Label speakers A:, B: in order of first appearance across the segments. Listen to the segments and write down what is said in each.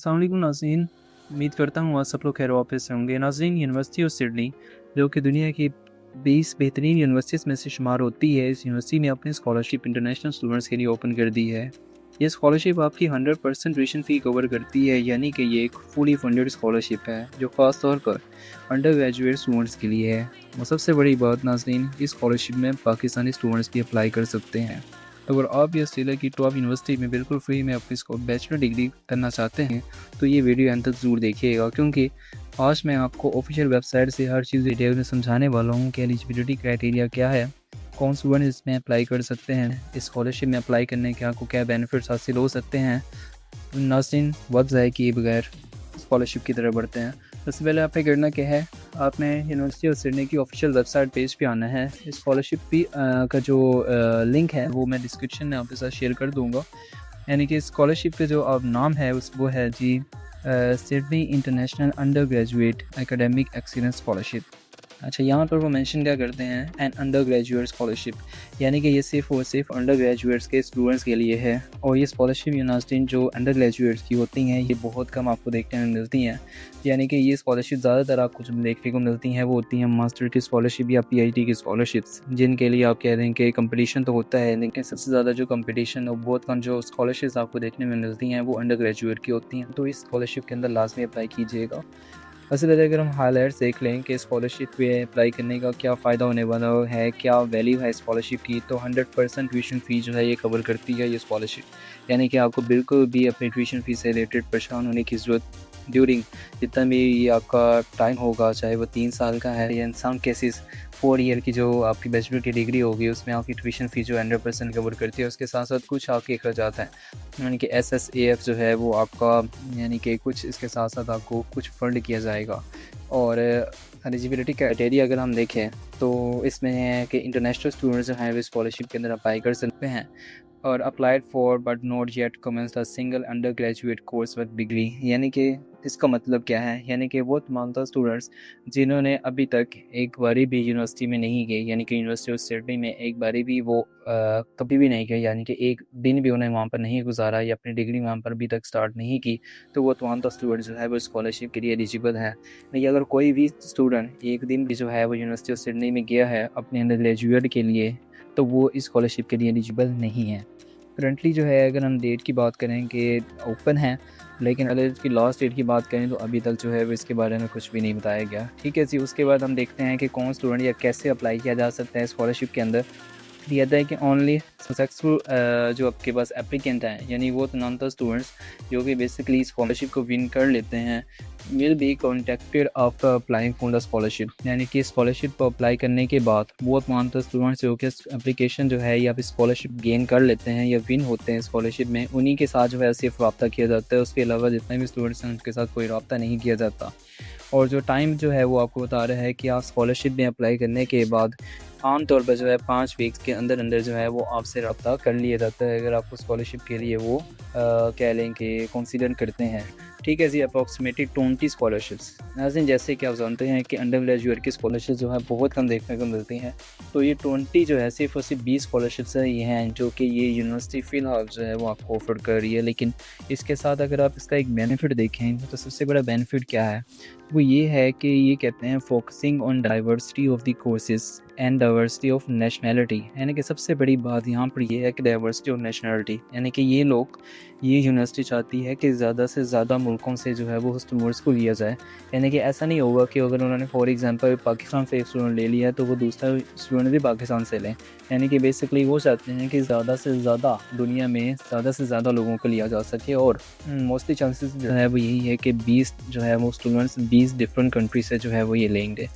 A: अस्सलाम वालेकुम नाज़रीन, उम्मीद करता हूँ आप सब लोग खैर-वाफ़ियत से होंगे। नाज़रीन, यूनिवर्सिटी ऑफ सिडनी जो कि दुनिया की 20 बेहतरीन यूनिवर्सिटीज़ में से शुमार होती है, इस यूनिवर्सिटी ने अपनी स्कॉलरशिप इंटरनेशनल स्टूडेंट्स के लिए ओपन कर दी है। ये स्कॉलरशिप आपकी 100% ट्यूशन फ़ी कवर करती है, यानी कि ये एक फुली फंडेड स्कॉलरशिप है जो ख़ास तौर पर अंडर ग्रेजुएट स्टूडेंट्स के लिए है। और सबसे बड़ी बात नाज़रीन, इस स्कॉलरशिप में पाकिस्तानी स्टूडेंट्स भी अप्लाई कर सकते हैं। अगर आप भी ऑस्ट्रेलिया की टॉप यूनिवर्सिटी में बिल्कुल फ्री में अपनी बैचलर डिग्री करना चाहते हैं, तो ये वीडियो अंत तक ज़रूर देखिएगा, क्योंकि आज मैं आपको ऑफिशियल वेबसाइट से हर चीज़ डिटेल में समझाने वाला हूँ कि एलिजिबिलिटी क्राइटेरिया क्या है, कौन स्टूडेंट इसमें अप्लाई कर सकते हैं, इस स्कॉलरशिप में अप्लाई करने के आपको क्या बेनिफिट्स हासिल हो सकते हैं। नाज़रीन, वक्त ज़ाय किए बगैर स्कॉलरशिप की तरफ बढ़ते हैं। सबसे पहले आपने करना क्या है, आपने यूनिवर्सिटी ऑफ सिडनी की ऑफिशियल वेबसाइट पेज पे आना है। इस स्कॉलरशिप भी का जो लिंक है वो मैं डिस्क्रिप्शन में आपके साथ शेयर कर दूँगा। यानी कि स्कॉलरशिप का जो अब नाम है वो है जी Sydney international undergraduate academic excellence scholarship. अच्छा, यहाँ पर वो मेंशन क्या करते हैं, एन अंडर ग्रेजुएट स्कॉलरशिप, यानी कि ये सिर्फ़ और सिर्फ अंडर ग्रेजुएट्स के स्टूडेंट्स के लिए है। और ये स्कॉलरशिप यूनिवर्सिटी जो अंडर ग्रेजुएट्स की होती हैं, ये बहुत कम आपको देखने में मिलती हैं। यानी कि ये स्कॉलरशिप ज़्यादातर आपको जो देखने को मिलती हैं वो होती हैं मास्टर की स्कॉलरशिप या पीएचडी की स्कॉलरशिप्स, जिनके लिए आप कह रहे हैं कि कंपटीशन तो होता है, लेकिन सबसे ज़्यादा जो कंपटीशन और बहुत कम जो स्कॉलरशिप्स आपको देखने में मिलती हैं वो अंडर ग्रेजुएट की होती हैं। तो इस स्कॉलरशिप के अंदर लाजमी अप्लाई कीजिएगा। सबसे पहले अगर हम हाइलाइट्स देख लें कि स्कॉलरशिप पे अप्लाई करने का क्या फ़ायदा होने वाला है, क्या वैल्यू है स्कॉलरशिप की, तो 100% ट्यूशन फ़ी जो है ये कवर करती है ये स्कॉलरशिप। यानी कि आपको बिल्कुल भी अपनी ट्यूशन फ़ी से रिलेटेड परेशान होने की ज़रूरत ड्यूरिंग जितना भी ये आपका टाइम होगा, चाहे वो 3 साल का है या इन सम केसेस 4 ईयर की जो आपकी बैचलर की डिग्री होगी, उसमें आपकी ट्यूशन फ़ी जो 100% कवर करती है। उसके साथ-साथ कुछ आपके अखराजात हैं, यानी कि एसएसएएफ जो है वो आपका, यानी कि कुछ इसके साथ-साथ आपको कुछ फंड किया जाएगा। और एलिजिबिलिटी क्राइटेरिया अगर हम देखें तो इसमें है कि इंटरनेशनल स्टूडेंट्स जो हैं वो स्कॉलरशिप के अंदर अप्लाई कर सकते हैं। और applied for but not yet commenced a single under graduate course with degree, यानी कि इसका मतलब क्या है, यानी कि वो तमाम स्टूडेंट्स जिन्होंने अभी तक एक बारी भी यूनिवर्सिटी में नहीं गए, यानी कि यूनिवर्सिटी ऑफ सिडनी में एक बारी भी वो कभी भी नहीं गए, यानी कि एक दिन भी उन्हें वहाँ पर नहीं गुजारा या अपनी डिग्री वहाँ पर अभी तक स्टार्ट नहीं की, तो वो तमाम स्टूडेंट्स जो है वो स्कॉलरशिप के लिए एलिजिबल है। नहीं, अगर कोई भी स्टूडेंट एक दिन भी जो है वो यूनिवर्सिटी ऑफ सिडनी में गया है अपने अंडर ग्रेजुएट के लिए, तो वो इस स्कॉलरशिप के लिए एलिजिबल नहीं है। करंटली जो है अगर हम डेट की बात करें कि ओपन है, लेकिन अगर इसकी लास्ट डेट की बात करें तो अभी तक जो है वो इसके बारे में कुछ भी नहीं बताया गया। ठीक है जी, उसके बाद हम देखते हैं कि कौन स्टूडेंट या कैसे अप्लाई किया जा सकता है स्कॉलरशिप के अंदर। दिया था कि ओनली सक्सेसफुल जो आपके पास एप्लीकेंट हैं, यानी वो तमाम स्टूडेंट्स जो कि बेसिकली स्कॉलरशिप को विन कर लेते हैं, will be contacted after applying for the scholarship, यानी कि स्कॉलरशिप को अप्लाई करने के बाद वो तमाम स्टूडेंट्स जो कि एप्लीकेशन जो है या फिर स्कॉलरशिप गेन कर लेते हैं या विन होते हैं स्कॉलरशिप में, उन्हीं के साथ जो है सिर्फ रब्ता किया जाता है। उसके अलावा जितने भी स्टूडेंट्स हैं उनके साथ कोई रब्ता नहीं किया जाता। और जो टाइम जो है वो आपको बता रहा है कि आप स्कॉलरशिप में अप्लाई करने के बाद आम तौर पर जो है 5 वीक्स के अंदर अंदर जो है वो आपसे रब्ता कर लिया जाता है, अगर आपको स्कॉलरशिप के लिए वो कह लें कि कंसीडर करते हैं। ठीक है जी, अप्रॉक्सीमेटली 20 स्कॉलरशिप्स। नाज़रीन, जैसे कि आप जानते हैं कि अंडर ग्रेजुएट की स्कॉलरशिप जो है बहुत कम देखने को मिलती हैं, तो ये 20 जो है सिर्फ और सिर्फ 20 स्कॉलरशिप्स ये हैं जो कि ये यूनिवर्सिटी फ़िलहाल जो है वो आपको ऑफ़र कर रही है। लेकिन इसके साथ अगर आप इसका एक बेनिफिट देखें तो सबसे बड़ा बेनिफिट क्या है, वो ये है कि ये कहते हैं focusing on diversity of the courses and diversity of nationality, यानी कि सबसे बड़ी बात यहाँ पर ये है कि डाइवर्सिटी ऑफ नेशनैलिटी, यानी कि ये यूनिवर्सिटी चाहती है कि ज़्यादा से ज़्यादा मुल्कों से जो है वो स्टूडेंट्स को लिया जाए। यानी कि ऐसा नहीं होगा कि अगर उन्होंने फॉर एग्जांपल पाकिस्तान से एक स्टूडेंट ले लिया है तो वो दूसरा स्टूडेंट भी पाकिस्तान से लें। यानी कि बेसिकली वो चाहते हैं कि ज़्यादा से ज़्यादा दुनिया में ज़्यादा से ज़्यादा लोगों को लिया जा सके। और मोस्टली चांसेस जो है वो यही है कि 20 जो है वो स्टूडेंट्स 20 डिफरेंट कंट्री से जो है वो ये लेंगे।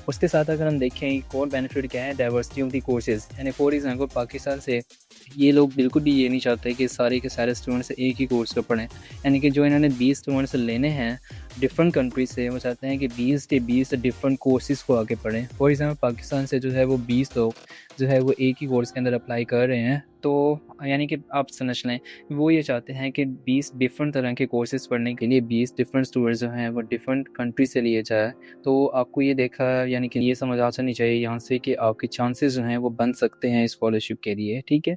A: उसके साथ अगर हम देखें एक और बेनिफिट क्या है, डाइवर्सिटी ऑफ द कोर्सेज, यानी फॉर एग्जांपल पाकिस्तान से ये लोग बिल्कुल भी ये नहीं चाहते कि सारे के सारे स्टूडेंट्स एक ही कोर्स को पढ़ें। यानी कि जो इन्होंने 20 स्टूडेंट्स लेने हैं डिफरेंट कंट्री से, वो चाहते हैं कि 20 के 20 डिफरेंट कोर्सेज़ को आगे पढ़ें। फॉर एग्जांपल पाकिस्तान से जो है वो 20 लोग जो है वो एक ही कोर्स के अंदर अप्लाई कर रहे हैं, तो यानी कि आप समझ लें, वो ये चाहते हैं कि 20 डिफरेंट तरह के कोर्सेज़ पढ़ने के लिए 20 डिफरेंट स्टूडेंट्स जो हैं वो डिफरेंट कंट्री से लिए जाए। तो आपको ये देखा यानी कि ये समझ आ जानी चाहिए यहाँ से कि आपके चांसेस जो हैं वो बन सकते हैं स्कॉलरशिप के लिए, ठीक है?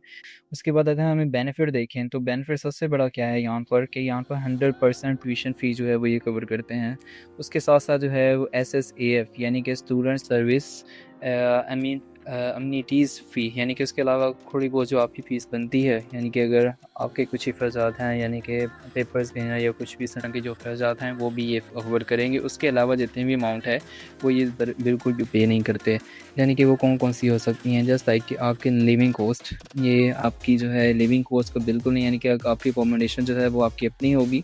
A: उसके बाद अगर हमें बेनिफिट देखें तो बेनिफिट सबसे बड़ा क्या है यहाँ पर कि यहाँ पर 100% ट्यूशन फ़ी जो है वो ये कवर करते हैं। उसके साथ-साथ जो है वो एसएसएएफ यानी कि स्टूडेंट सर्विस आई मीन अम्निटीज़ फ़ी यानी कि उसके अलावा थोड़ी बहुत जो आपकी फ़ीस बनती है, यानी कि अगर आपके कुछ अखराजात हैं यानी कि पेपर्स देना या कुछ भी इस तरह के जो अखराजात हैं वो भी ये कवर करेंगे। उसके अलावा जितनी भी अमाउंट है वो ये बिल्कुल भी पे नहीं करते। यानी कि वो कौन-कौन सी हो सकती हैं, जस्ट लाइक कि आपकी लिविंग कॉस्ट, ये आपकी जो है लिविंग कॉस्ट का बिल्कुल नहीं, यानी कि आपकी अकोमोडेशन जो है वो आपकी अपनी होगी।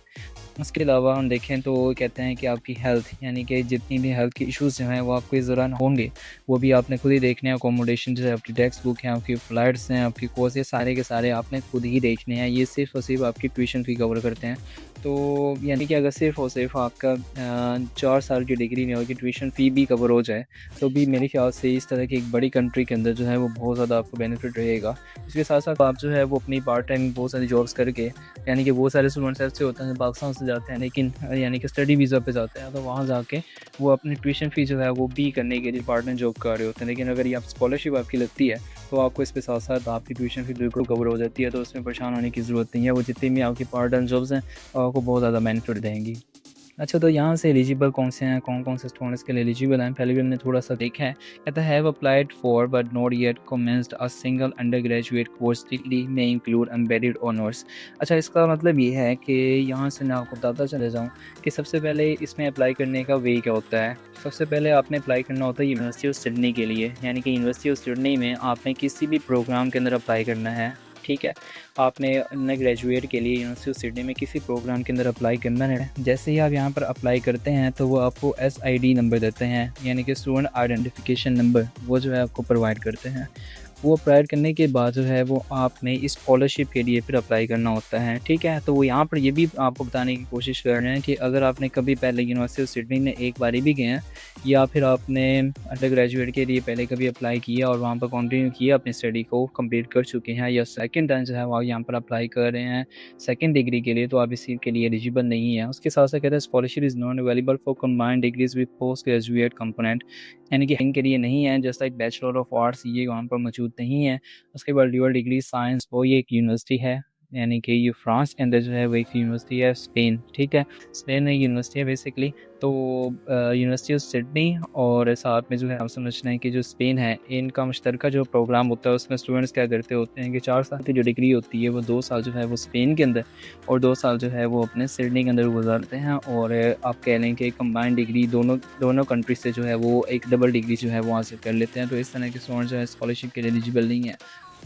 A: उसके अलावा हम देखें तो वो कहते हैं कि आपकी हेल्थ यानी कि जितनी भी हेल्थ के इश्यूज़ जो हैं वो आपको इस दौरान होंगे, वो भी आपने खुद ही देखने हैं। अकोमोडेशन जो है, आपकी टेक्स्ट बुक है, आपकी फ़्लाइट्स हैं, आपकी कोर्स, ये सारे के सारे आपने खुद ही देखने हैं। ये सिर्फ़ और सिर्फ़ आपकी ट्यूशन फ़ी कवर करते हैं। तो यानी कि अगर सिर्फ़ और सिर्फ़ आपका 4 साल की डिग्री में होगी, ट्यूशन फ़ी भी कवर हो जाए, तो भी मेरे ख़्याल से इस तरह की एक बड़ी कंट्री के अंदर जो है वो बहुत ज़्यादा आपको बेनिफिट रहेगा। इसके साथ-साथ आप जो है वो अपनी पार्ट टाइम बहुत सारी जॉब्स करके, यानी कि बहुत सारे स्टूडेंट्स ऐसे होते हैं जो पाकिस्तान से जाते हैं लेकिन यानी कि स्टडी वीज़ा पे जाते हैं, तो वहाँ जाके वो अपनी ट्यूशन फ़ी जो है वो भी करने के लिए पार्ट टाइम जॉब कर रहे होते हैं। लेकिन अगर ये आप स्कॉलरशिप आपकी लगती है तो आपको इसके साथ-साथ आपकी ट्यूशन फ़ी बिल्कुल कवर हो जाती है, तो उसमें परेशान होने की ज़रूरत नहीं है। वो जितनी भी आपकी पार्ट टाइम जॉब्स हैं आपको बहुत ज़्यादा बेनिफिट देंगी। अच्छा, तो यहाँ से एलिजिबल कौन से हैं, कौन-कौन से स्टूडेंट्स के लिए एलिजिबल हैं, पहले भी हमने थोड़ा-सा देखा है। कहता है have applied for but not yet commenced a single under graduate course degree में इंक्लूड एम्बेडेड ऑनर्स। अच्छा, इसका मतलब ये है कि यहाँ से मैं आपको बताता चले जाऊँ कि सबसे पहले इसमें अप्लाई करने का वे क्या होता है। सबसे पहले आपने अप्लाई करना होता है यूनिवर्सिटी ऑफ सिडनी के लिए, यानी कि यूनिवर्सिटी ऑफ सिडनी में आपने किसी भी प्रोग्राम के अंदर अप्लाई करना है, ठीक है? आपने अंडर ग्रेजुएट के लिए यूनिवर्सिटी ऑफ सिडनी में किसी प्रोग्राम के अंदर अप्लाई करना है। जैसे ही आप यहाँ पर अप्लाई करते हैं तो वो आपको एसआईडी नंबर देते हैं, यानी कि स्टूडेंट आइडेंटिफिकेशन नंबर, वो जो है आपको प्रोवाइड करते हैं। वो प्रोवाइड करने के बाद जो है वो आपने इस स्कॉलरशिप के लिए फिर अप्लाई करना होता है, ठीक है? तो वो यहाँ पर ये भी आपको बताने की कोशिश कर रहे हैं कि अगर आपने कभी पहले यूनिवर्सिटी ऑफ सिडनी में एक बारी भी गए हैं या फिर आपने अंडर ग्रेजुएट के लिए पहले कभी अप्लाई किया और वहाँ पर कंटिन्यू किया, अपनी स्टडी को कंप्लीट कर चुके हैं, या सेकंड टाइम जो है वो आप यहाँ पर अप्लाई कर रहे हैं सेकंड डिग्री के लिए, तो आप इसी के लिए एलिजिबल नहीं है। उसके साथ साथ कहते हैं scholarship is not available for combined degrees with post graduate component, यानी कि इनके लिए नहीं है। Just like bachelor of arts ये वहाँ पर मौजूद नहीं है। उसके बाद ड्यूअल डिग्री साइंस, वो ये एक यूनिवर्सिटी है, यानी कि ये फ्रांस के अंदर जो है वो एक यूनिवर्सिटी है, स्पेन, ठीक है? स्पेन में यूनिवर्सिटी है बेसिकली। तो यूनिवर्सिटी ऑफ सिडनी और साथ में जो है आप समझना है कि जो स्पेन है, इनका मुश्तरका जो प्रोग्राम होता है उसमें स्टूडेंट्स क्या करते होते हैं कि 4 साल की जो डिग्री होती है वो 2 साल जो है वो स्पेन के अंदर और 2 साल जो है वो अपने सिडनी के अंदर गुजारते हैं, और आप कह लें कि कंबाइंड डिग्री दोनों कंट्री से जो है वो एक डबल डिग्री जो है वो हासिल कर लेते हैं। तो इस तरह के स्टूडेंट जो है स्कॉलरशिप के लिए एलिजिबल नहीं है।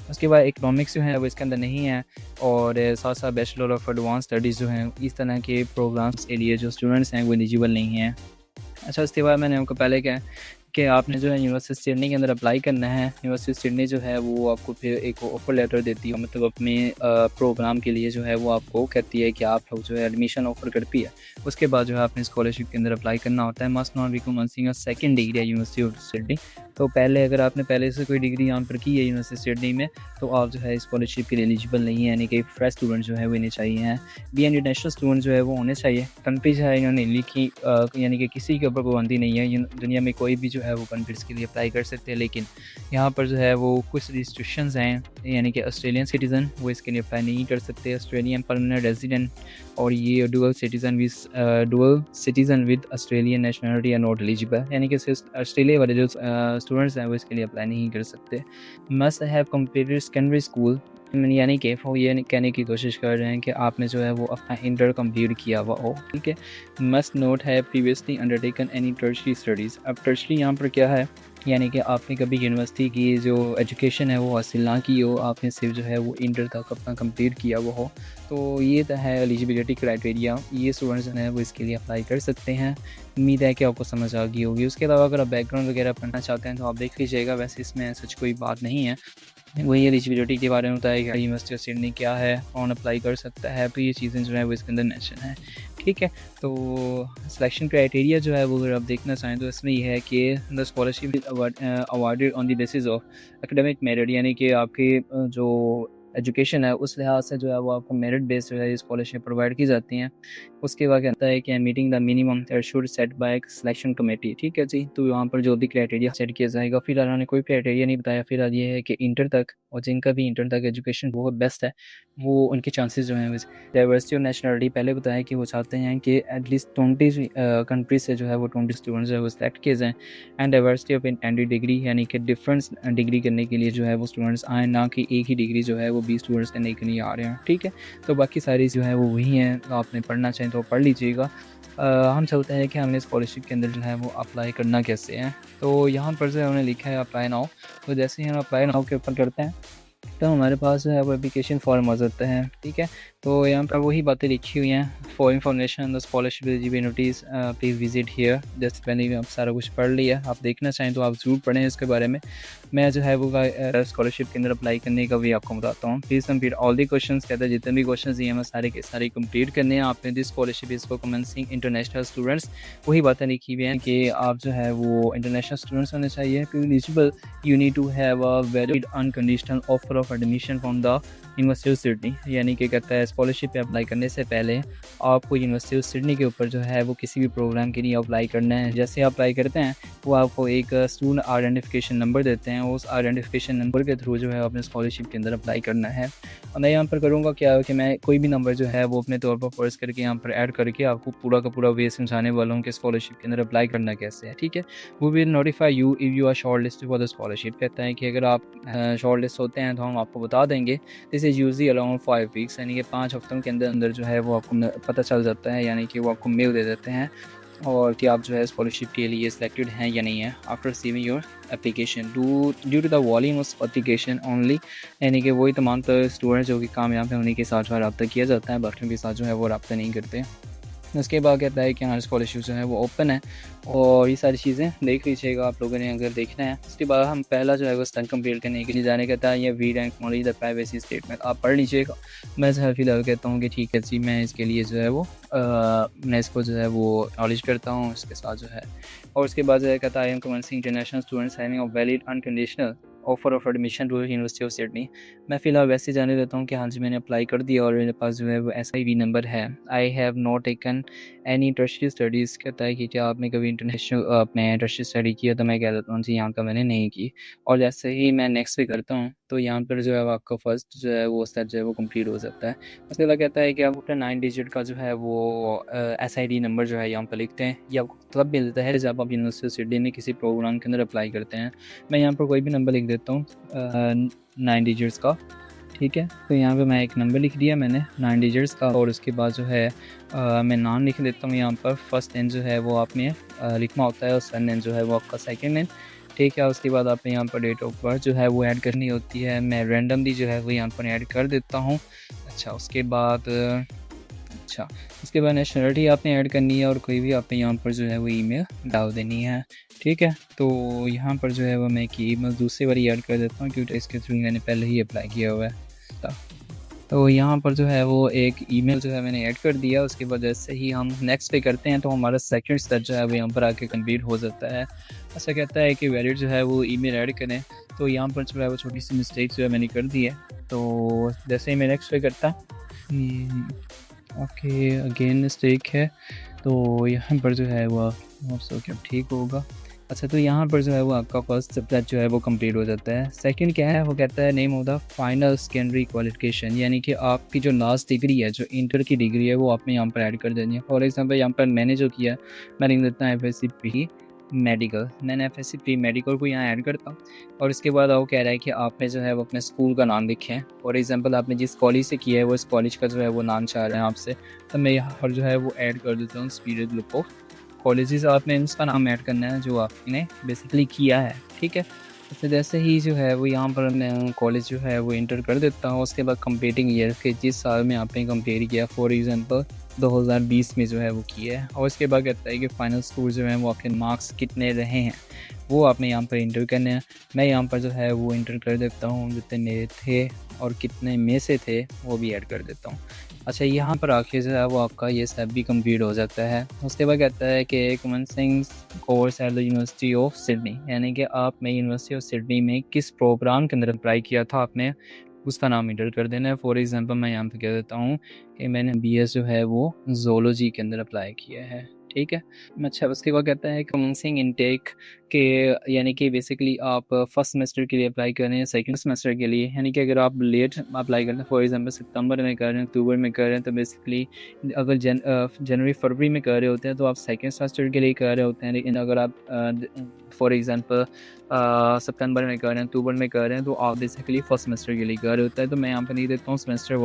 A: उसके बाद इकोनॉमिक्स जो है वो इसके अंदर नहीं है, और साथ साथ बैचलर ऑफ एडवांस स्टडीज़ जो हैं इस तरह के प्रोग्राम्स के लिए जो स्टूडेंट्स हैं वो एलिजिबल नहीं हैं। अच्छा, उसके बाद मैंने आपको पहले क्या कि आपने जो है यूनिवर्सिटी सिडनी के अंदर अप्लाई करना है। यूनिवर्सिटी सिडनी जो है वो आपको फिर एक ऑफ़र लेटर देती है, मतलब अपने प्रोग्राम के लिए जो है वो आपको कहती है कि आप लोग जो है एडमिशन ऑफ़र करती है। उसके बाद जो है आपने स्कॉलरशिप के अंदर अप्लाई करना होता है। Must not be commencing a second degree है यूनिवर्सिटी ऑफ सिडनी। तो पहले अगर आपने पहले से कोई डिग्री यहाँ पर की है यूनिवर्सिटी सिडनी में, तो आप जो है स्कॉलरशिप के लिए एलिजिबल नहीं है, यानी कि फ्रेश स्टूडेंट जो है वो इन्हें चाहिए हैं। बी इंटरनेशनल स्टूडेंट जो है वो होने चाहिए। कंट्रीज है इन्होंने लिखी, यानी कि किसी के ऊपर पाबंदी नहीं है, दुनिया में कोई भी जो है वो कंट्रीज़ के लिए अप्लाई कर सकते हैं, लेकिन यहाँ पर जो है वो कुछ रिस्ट्रिक्शंस हैं, यानी कि ऑस्ट्रेलियन सिटीज़न वो इसके लिए अप्लाई नहीं कर सकते। ऑस्ट्रेलियन परमानेंट रेजिडेंट और ये dual citizen with Australian nationality are not eligible, यानी कि ऑस्ट्रेलिया वाले जो स्टूडेंट्स हैं वो इसके लिए अप्लाई नहीं कर सकते। Must have completed secondary school, यानी कि वो ये कहने की कोशिश कर रहे हैं कि आपने जो है वो अपना इंटर कंप्लीट किया हुआ हो, ठीक है। मस्ट नोट है previously undertaken any tertiary studies. अब टर्शरी यहाँ पर क्या है, यानी कि आपने कभी यूनिवर्सिटी की जो एजुकेशन है वो हासिल ना की हो, आपने सिर्फ जो है वो इंटर तक अपना कंप्लीट किया हुआ हो, तो ये तो है एलिजिबिलिटी क्राइटेरिया। ये स्टूडेंट्स जो हैं वो इसके लिए अप्लाई कर सकते हैं। उम्मीद है कि आपको समझ आ गई होगी। उसके अलावा अगर आप बैकग्राउंड वगैरह पढ़ना चाहते हैं तो आप देख लीजिएगा, वैसे इसमें सच कोई बात नहीं है। वही एलिजिबिलिटी के बारे में बताया गया, यूनिवर्सिटी ऑफ सिडनी क्या है, कौन अप्लाई कर सकता है, तो ये चीज़ें जो है वो इसके अंदर मेंशन है, ठीक है। तो सिलेक्शन क्राइटेरिया जो है वो अगर आप देखना चाहें तो इसमें यह है कि the scholarship is awarded on the basis of academic merit, यानी कि आपके जो एजुकेशन है उस लिहाज से जो है वो आपको मेरिट बेस्ड जो है ये स्कॉलरशिप प्रोवाइड की जाती हैं। उसके बाद कहता है कि meeting the minimum threshold set by selection committee, ठीक है जी। तो यहाँ पर जो भी क्राइटेरिया सेट किया जाएगा, फिलहाल उन्होंने कोई क्राइटेरिया नहीं बताया। फिलहाल ये है कि इंटर तक, और जिनका भी इंटर तक एजुकेशन बहुत बेस्ट है वो उनके चांसेस जो हैं। डाइवर्सिटी और नेशनलिटी पहले बताया कि वो चाहते हैं कि एटलीस्ट 20 कंट्रीज से जो है वो 20 स्टूडेंट्स जो है वो सिलेक्ट किए जाएँ। And diversity of intended degree, यानी कि डिफरेंस डिग्री करने के लिए जो है वो स्टूडेंट्स आए, ना कि एक ही डिग्री जो है वो 20 स्टूडेंट्स करने के लिए आ रहे हैं, ठीक है। तो बाकी सारी जो है वो वही हैं, आपने पढ़ना चाहें तो पढ़ लीजिएगा। हम चलते हैं कि हमने स्कॉलरशिप के अंदर जो है वो अप्लाई करना कैसे है। तो यहाँ पर जो है उन्होंने लिखा है अप्लाई नाउ। तो जैसे ही हम अप्लाई नाउ के ऊपर करते हैं तो हमारे पास जो है वो एप्लीकेशन फॉर्म आ जाता है, ठीक है। तो यहाँ पर वही बातें लिखी हुई हैं। For information the scholarship eligibility notice please visit here. जैसे मैंने आप सारा कुछ पढ़ लिया, आप देखना चाहें तो आप ज़रूर पढ़ें इसके बारे में। मैं जो है वो स्कॉलरशिप के अंदर अप्लाई करने का भी आपको बताता हूँ। Please complete all the questions, कहते हैं जितने भी क्वेश्चन दिए हैं सारे के सारे कंप्लीट करने हैं आपने। This scholarship is for commencing international students. वही बातें लिखी हुई हैं कि आप जो है वो इंटरनेशनल स्टूडेंट्स होने चाहिए। Eligible you need to have a valid unconditional offer of admission from the University of Sydney, यानी कि कहता है स्कॉलरशिप पे अप्लाई करने से पहले आपको यूनिवर्सिटी ऑफ सिडनी के ऊपर जो है वो किसी भी प्रोग्राम के लिए अप्लाई करना है। जैसे अप्लाई करते हैं वो आपको एक स्टूडेंट आइडेंटिफिकेशन नंबर देते हैं, उस आइडेंटिफिकेशन नंबर के थ्रू जो है अपने स्कॉलरशिप के अंदर अप्लाई करना है। और मैं यहाँ पर करूँगा क्या कि मैं कोई भी नंबर जो है वो अपने तौर पर फ़र्ज़ करके यहाँ पर ऐड करके आपको पूरा का पूरा वे समझाने वाला हूँ कि स्कॉलरशिप के अंदर अप्लाई करना कैसे है, ठीक है। वो will notify you if you are short list for the scholarship. कहता है कि अगर आप शॉर्ट लिस्ट होते हैं तो हम आपको बता देंगे। This is usually around 5 weeks, यानी कि 5 हफ्तों के अंदर अंदर जो है वो आपको पता चल जाता है, यानी कि वो आपको मेल दे देते हैं और कि आप जो है स्कॉलरशिप के लिए सिलेक्टेड हैं या नहीं है। After receiving your application due to the volume of application only, यानी कि वही तमाम स्टूडेंट जो कि कामयाब हैं उन्हीं के साथ जो है रब्ता किया जाता है, बाकियों के साथ जो है वो रब्ता नहीं करते। उसके बाद कहता है कि हमारा स्कॉलरशिप जो है वो ओपन है और ये सारी चीज़ें देख लीजिएगा आप लोगों ने अगर देखना है। उसके बाद हम पहला जो है वो स्टैंड कंप्लीट करने के लिए जाने कहता है ये we rank only the privacy statement, आप पढ़ लीजिएगा। मैं जो है फिलहाल कहता हूँ कि ठीक है जी, मैं इसके लिए जो है वो मैं इसको जो है वो नॉलेज करता हूँ इसके साथ जो है। और उसके बाद जो है कहता है I am commencing international students having a valid unconditional offer of admission to University of Sydney. मैं फ़िलहाल वैसे जाने देता हूँ कि हाँ जी मैंने अप्लाई कर दिया और मेरे पास जो है वो SIV नंबर है। I have not taken any tertiary studies. कहता है कि क्या आपने कभी इंटरनेशनल अपने टर्शियरी स्टडी किया, तो मैं कह देता हूँ जी यहाँ का मैंने नहीं की। और जैसे ही मैं नेक्स्ट पे करता हूँ तो यहाँ पर जो है वो आपका फर्स्ट जो है वो स्टेप जो है वो कंप्लीट हो जाता है। उसके बाद कहता है कि आप अपना 9 डिजिट का जो है वो SID नंबर जो है यहाँ पर लिखते हैं। ये आपको तब मिलता है जब आप यूनिवर्सिटी ऑफ सिडनी में किसी प्रोग्राम के अंदर अप्लाई करते हैं। मैं यहाँ पर कोई भी नंबर लिख देता हूँ 9 डिजिट्स का, ठीक है। तो यहाँ पे मैं एक नंबर लिख दिया मैंने 9 डिजिट्स का। और उसके बाद जो है मैं नाम लिख देता हूँ यहाँ पर। फर्स्ट नेम जो है वो आपने लिखना होता है और सेकंड नेम जो है वो आपका सेकंड नेम, ठीक है। उसके बाद आपने यहाँ पर डेट ऑफ बर्थ जो है वो ऐड करनी होती है। मैं रैंडमली जो है वो यहाँ पर ऐड कर देता हूँ। अच्छा उसके बाद नेशनलिटी आपने ऐड करनी है और कोई भी आपने यहाँ पर जो है वो ईमेल डाल देनी है, ठीक है। तो यहाँ पर जो है वो मैं एक ईमेल दूसरी बारी ऐड कर देता हूँ क्योंकि इसके थ्रू मैंने पहले ही अप्लाई किया हुआ है। तो यहाँ पर जो है वो एक ईमेल जो है मैंने ऐड कर दिया। उसके बाद जैसे ही हम नेक्स्ट पे करते हैं तो हमारा सेकंड स्टेप जो है वो यहाँ पर आके कंप्लीट हो जाता है। ऐसा कहता है कि वैलिड जो है वो ईमेल ऐड करें। तो यहाँ पर जो है वो छोटी सी मिस्टेक जो है मैंने कर दी है। तो जैसे ही मैं नेक्स्ट पे करता ओके अगेन मिस्टेक है, तो यहाँ पर जो है वो क्या ठीक होगा। अच्छा तो यहाँ पर जो है वो आपका फर्स्ट सब्जेक्ट जो है वो कंप्लीट हो जाता है। सेकंड क्या है, वो कहता है name of the final secondary qualification, यानी कि आपकी जो लास्ट डिग्री है, जो इंटर की डिग्री है, वो आपने यहाँ पर ऐड कर देनी है। फॉर एग्जांपल यहाँ पर मैंने जो किया मैं लिख देता हूँ FSC प्री मेडिकल। मैंने FSC प्री मेडिकल को यहाँ ऐड करता हूँ। और उसके बाद वो कह रहा है कि आपने जो है वो अपने स्कूल का नाम लिखें। फॉर एग्जाम्पल आपने जिस कॉलेज से किया है वो इस कॉलेज का जो है वो नाम चाह रहे हैं आपसे, तो मैं यहाँ पर जो है वो ऐड कर देता हूँ स्पीड ग्रुप ऑफ कॉलेजेस। आपने इसका नाम ऐड करना है जो आपने बेसिकली किया है, ठीक है। तो जैसे ही जो है वो यहाँ पर मैं कॉलेज जो है वो इंटर कर देता हूँ। उसके बाद कंप्लीटिंग ईयर के जिस साल में आपने कंप्लीट किया, फॉर एग्जांपल 2020 में जो है वो किया है। और उसके बाद कहता है कि फाइनल स्कोर जो है वो आपके मार्क्स कितने रहे हैं वो आपने यहाँ पर इंटर करने हैं। मैं यहाँ पर जो है वो इंटर कर देता हूँ जितने मेरे थे और कितने में से थे वो भी ऐड कर देता हूँ। अच्छा यहाँ पर आखिर जो है वो आपका ये सब भी कंप्लीट हो जाता है। उसके बाद कहता है कि commencing course at the University of Sydney, यानी कि आपने यूनिवर्सिटी ऑफ सिडनी में किस प्रोग्राम के अंदर अप्लाई किया था आपने उसका नाम इंटर कर देना है। फॉर एग्जांपल मैं यहाँ पे कह देता हूँ कि मैंने बीएस जो है वो ज़ूलॉजी के अंदर अप्लाई किया है, ठीक है। अच्छा, उसके बाद कहता है कमेंसिंग इनटेक के, यानी कि बेसिकली आप फर्स्ट सेमेस्टर के लिए अप्लाई कर रहे हैं सेकंड सेमेस्टर के लिए, यानी कि अगर आप लेट अप्लाई करते हैं, फॉर एग्जांपल सितंबर में कर रहे हैं, अक्टूबर में कर रहे हैं, तो बेसिकली अगर जनवरी फरवरी में कर रहे होते हैं तो आप सेकंड सेमेस्टर के लिए कर रहे होते हैं। लेकिन अगर आप फॉर एग्जांपल सितंबर में कर रहे हैं, अक्टूबर में कर रहे हैं, तो आप बेसिकली फर्स्ट सेमेस्टर के लिए कर रहे होते हैं। तो मैं यहाँ पर लिख देता हूँ सेमेस्टर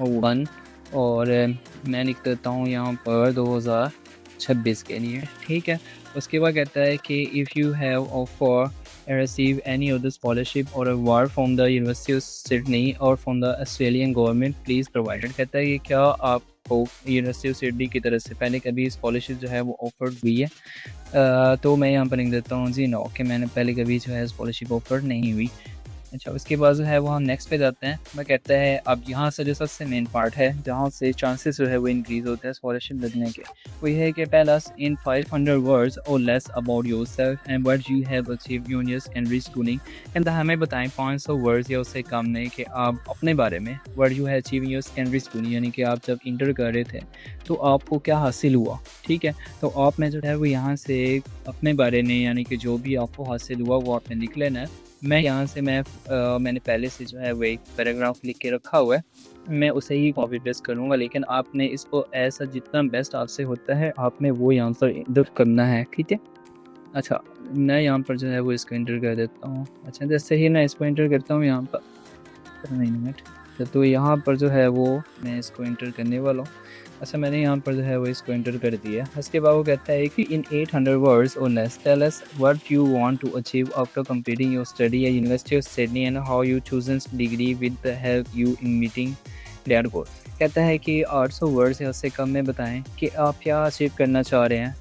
A: वन, और मैं लिख देता हूँ यहाँ पर 2026 के लिए, ठीक है। उसके बाद कहता है कि if you have offer receive any of the scholarship और award from the University of Sydney और from the Australian government please provided. कहता है कि क्या आपको यूनिवर्सिटी ऑफ सिडनी की तरफ से पहले कभी स्कॉलरशिप जो है वो ऑफर हुई है। तो मैं यहाँ पर लिख देता हूँ जी नो, कि मैंने पहले कभी जो है स्कॉलरशिप ऑफर नहीं हुई। अच्छा, उसके बाद जो है वो हम नेक्स्ट पे जाते हैं। मैं कहता है अब यहाँ से जो सबसे मेन पार्ट है जहाँ से चांसेस जो है वो इंक्रीज़ होते हैं स्कॉलरशिप लगने के, वो ये है कि पहला इन 500 वर्ड्स और less about yourself and what you have achieved in your secondary schooling. And हमें बताएं 500 वर्ड्स या उससे कम नहीं कि आप अपने बारे में what you have achieved in your secondary schooling, यानी कि आप जब इंटर कर रहे थे तो आपको क्या हासिल हुआ, ठीक है। तो आप में जो है वो यहाँ से अपने बारे में, यानी कि जो भी आपको हासिल हुआ वो आपने लिख लेना है। मैं यहाँ से मैंने पहले से जो है वो एक पैराग्राफ लिख के रखा हुआ है, मैं उसे ही कॉपी पेस्ट करूँगा, लेकिन आपने इसको ऐसा जितना बेस्ट आपसे होता है आपने वो यहाँ पर इंटर करना है, ठीक है। अच्छा, मैं यहाँ पर जो है वो इसको इंटर कर देता हूँ। अच्छा, जैसे ही मैं इसको इंटर करता हूँ यहाँ पर मिनट, तो यहाँ पर जो है वो मैं इसको इंटर करने वाला हूँ। अच्छा, मैंने यहाँ पर जो है वो इसको इंटर कर दिया। उसके बाद वो कहता है कि इन 800 वर्ड्स और less tell us what you want to achieve after completing your study at University of Sydney and how you chosen degree with the help you in meeting that goal. कहता है कि 800 words या उससे कम में बताएं कि आप क्या अचीव करना चाह रहे हैं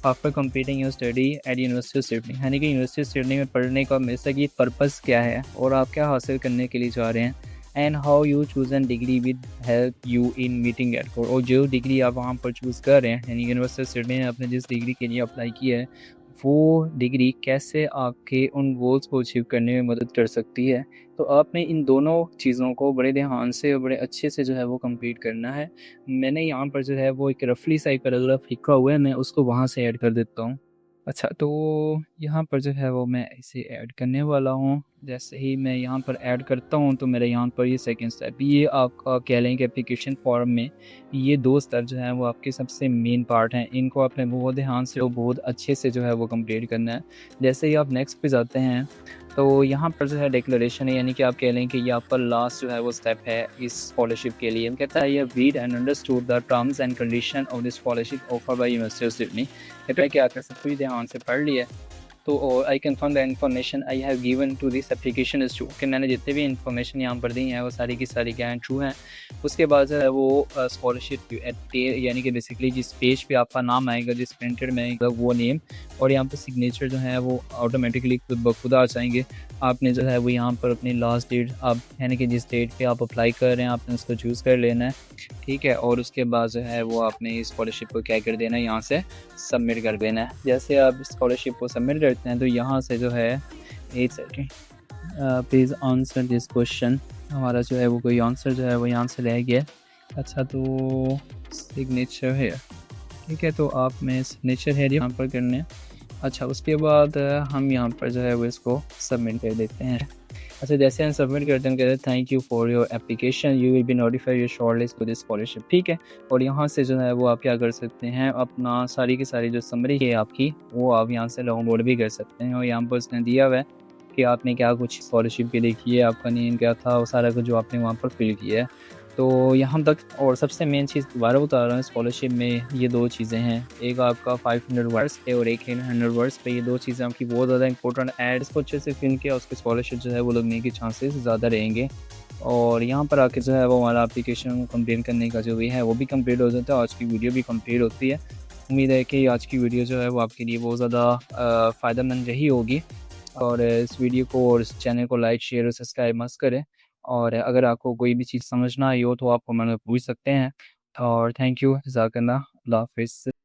A: after completing your study at University of Sydney, यानी कि यूनिवर्सिटी ऑफ सिडनी में पढ़ने का बेसिकली पर्पज़ क्या है और आप क्या हासिल करने के लिए चाह रहे हैं। And how you choose an degree with help you in meeting at goal, और जो डिग्री आप वहाँ पर चूज़ कर रहे हैं, यानी यूनिवर्सिटी ऑफ सिडनी ने आपने जिस डिग्री के लिए अप्लाई किया है वो डिग्री कैसे आपके उन गोल्स को अचीव करने में मदद कर सकती है। तो आपने इन दोनों चीज़ों को बड़े ध्यान से और बड़े अच्छे से जो है वो कंप्लीट करना है। मैंने यहाँ पर जो है वो एक रफली सा एक पैराग्राफ लिखा हुआ है, मैं उसको वहाँ से ऐड कर देता हूँ। अच्छा, तो यहाँ पर जो है वो मैं इसे ऐड करने वाला हूँ। जैसे ही मैं यहाँ पर ऐड करता हूँ तो मेरा यहाँ पर ये सेकंड स्टेप, ये आपका कह लें कि एप्लीकेशन फॉर्म में ये 2 स्टेप जो हैं वो आपके सबसे मेन पार्ट हैं। इनको आपने बहुत ध्यान से और बहुत अच्छे से जो है वो कंप्लीट करना है। जैसे ही आप नेक्स्ट पे जाते हैं तो यहाँ पर जो है डिक्लेरेशन है, यानी कि आप कह लें कि ये आपका लास्ट जो है वो स्टेप है इस स्कॉलरशिप के लिए। कहता है ये read and understood the terms and condition of this scholarship offer by University of Sydney. कहता है कि आपने सब कुछ ध्यान से पढ़ लिया। तो I confirm the information I have given to this application is true, कि मैंने जितने भी इन्फॉर्मेशन यहाँ पर दी हैं वो सारी की सारी क्या हैं, ट्रू हैं। उसके बाद जो है वो स्कॉलरशिप यानी कि बेसिकली जिस पेज पे आपका नाम आएगा, जिस प्रिंटेड में आएगा वो नेम, और यहाँ पर सिग्नेचर जो है वो ऑटोमेटिकली खुद ब खुद आ जाएंगे। आपने जो है वो यहाँ पर अपनी लास्ट डेट, आप यानी कि जिस डेट पे आप अप्लाई कर रहे हैं आपने उसको चूज़ कर लेना है, ठीक है। और उसके बाद जो है वो आपने इस स्कॉलरशिप को क्या कर देना है, यहाँ से सबमिट कर देना है। जैसे आप स्कॉलरशिप को सबमिट करते हैं तो यहाँ से जो है एक second please answer this question, हमारा जो है वो कोई आंसर जो है वो यहाँ से रह गया। अच्छा, तो सिग्नेचर है, ठीक है, तो आप में सिग्नेचर है यहाँ पर करने हैं। अच्छा, उसके बाद हम यहाँ पर जो है वो इसको सबमिट कर देते हैं। अच्छा, जैसे हम सबमिट करते हैं कहते हैं thank you for your application, you will be notified your short list for this scholarship, ठीक है। और यहाँ से जो है वो आप क्या कर सकते हैं, अपना सारी की सारी जो समरी है आपकी वो आप यहाँ से डाउनलोड भी कर सकते हैं। और यहाँ पर उसने दिया हुआ है कि आपने क्या कुछ स्कॉलरशिप के लिए किया, आपका नेम क्या था, वो सारा कुछ जो आपने वहाँ पर फिल किया है। तो यहाँ तक, और सबसे मेन चीज़ दोबारा बता रहा हूँ, स्कॉलरशिप में ये 2 चीज़ें हैं, एक आपका 500 वर्ड्स पे और एक 100 वर्ड्स पे। ये 2 चीज़ें आपकी बहुत ज़्यादा इंपॉर्टेंट है, इसको अच्छे से फिल किया उसके स्कॉलरशिप जो है वो लगने के चांसेस ज़्यादा रहेंगे। और यहाँ पर आके जो है वो हमारा एप्लीकेशन कंप्लीट करने का जो भी है वो भी कंप्लीट हो जाता है। आज की वीडियो भी कंप्लीट होती है। उम्मीद है कि आज की वीडियो जो है वो आपके लिए बहुत ज़्यादा फ़ायदेमंद रही होगी। और इस वीडियो को और इस चैनल को लाइक, शेयर और सब्सक्राइब मस्त करें। और अगर आपको कोई भी चीज़ समझ ना आई हो तो आप कमेंट में पूछ सकते हैं। और थैंक यू, जज़ाकल्लाह, अल्लाह हाफ़िज़।